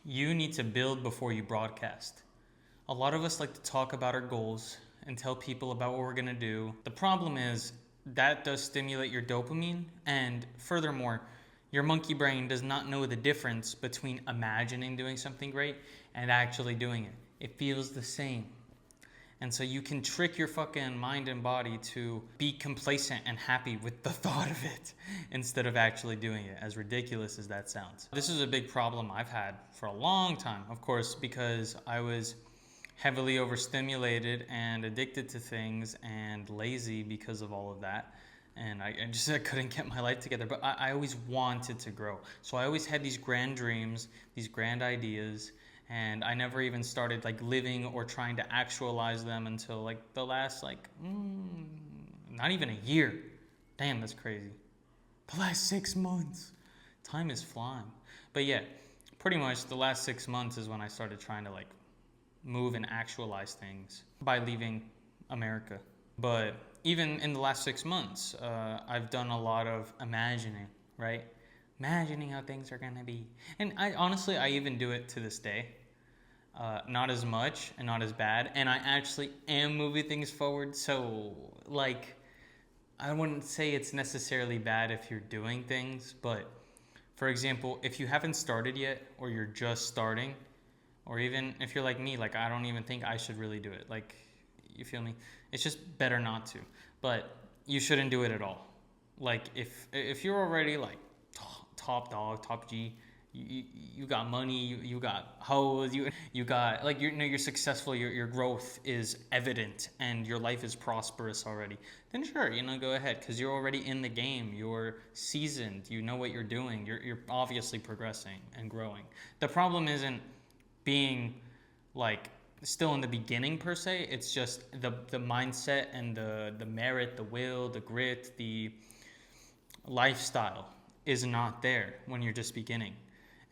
You need to build before you broadcast. A lot of us like to talk about our goals and tell people about what we're going to do. The problem is that does stimulate your dopamine, and furthermore, your monkey brain does not know the difference between imagining doing something great and actually doing it. It feels the same. And so you can trick your fucking mind and body to be complacent and happy with the thought of it instead of actually doing it, as ridiculous as that sounds. This is a big problem I've had for a long time, of course, because I was heavily overstimulated and addicted to things and lazy because of all of that. And I couldn't get my life together, but I always wanted to grow. So I always had these grand dreams, these grand ideas, and I never even started like living or trying to actualize them until like the last not even a year. Damn, that's crazy. The last 6 months. Time is flying. But yeah, pretty much the last 6 months is when I started trying to like move and actualize things by leaving America. But even in the last 6 months, I've done a lot of imagining, right? Imagining how things are gonna be. And I even do it to this day. Not as much and not as bad. And I actually am moving things forward. So, like, I wouldn't say it's necessarily bad if you're doing things. But, for example, if you haven't started yet or you're just starting, or even if you're like me, like, I don't even think I should really do it. Like, you feel me? It's just better not to. But you shouldn't do it at all. Like, if you're already, like, top dog, top G, you got money, you got hoes, you got like you're successful, your growth is evident, and your life is prosperous already. Then sure, go ahead, because you're already in the game, you're seasoned, you know what you're doing, you're obviously progressing and growing. The problem isn't being like still in the beginning per se. It's just the mindset and the merit, the will, the grit, the lifestyle is not there when you're just beginning.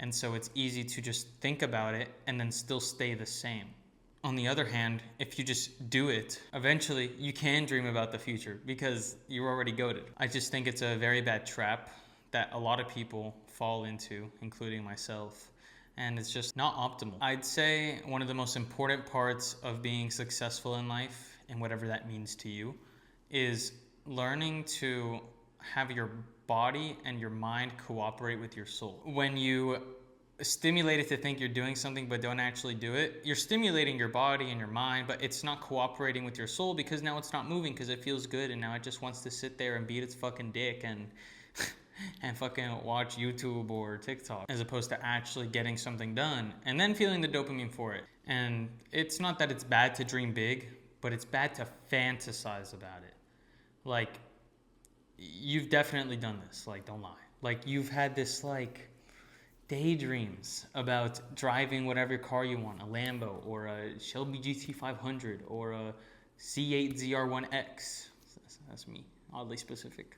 And so it's easy to just think about it and then still stay the same. On the other hand, if you just do it, eventually you can dream about the future because you're already goated. I just think it's a very bad trap that a lot of people fall into, including myself. And it's just not optimal. I'd say one of the most important parts of being successful in life, and whatever that means to you, is learning to have your body and your mind cooperate with your soul. When you stimulate it to think you're doing something but don't actually do it, you're stimulating your body and your mind, but it's not cooperating with your soul because now it's not moving because it feels good, and now it just wants to sit there and beat its fucking dick and and fucking watch YouTube or TikTok, as opposed to actually getting something done and then feeling the dopamine for it. And it's not that it's bad to dream big, but it's bad to fantasize about it. Like, you've definitely done this, like, don't lie. Like, you've had this, like, daydreams about driving whatever car you want, a Lambo or a Shelby GT500 or a C8 ZR1X. That's me, oddly specific.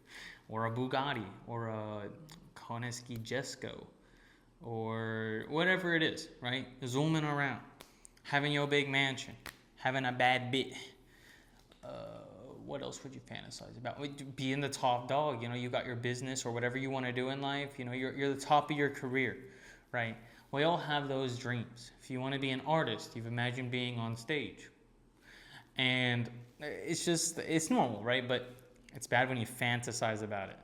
Or a Bugatti or a Koneski Jesko or whatever it is, right? Zooming around, having your big mansion, having a bad bit. What else would you fantasize about? Being the top dog, you got your business or whatever you want to do in life, you're the top of your career, right? We all have those dreams. If you want to be an artist, you've imagined being on stage. And it's normal, right? But it's bad when you fantasize about it.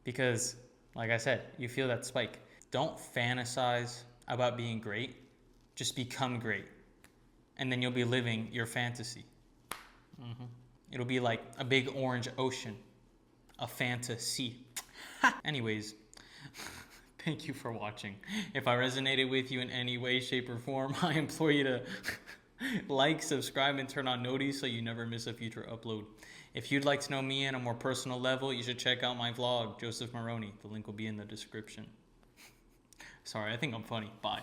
Because, like I said, you feel that spike. Don't fantasize about being great. Just become great. And then you'll be living your fantasy. It'll be like a big orange ocean. A fantasy. Anyways, thank you for watching. If I resonated with you in any way, shape, or form, I implore you to like, subscribe, and turn on noties so you never miss a future upload. If you'd like to know me on a more personal level, you should check out my vlog, Joseph Marrone. The link will be in the description. Sorry, I think I'm funny. Bye.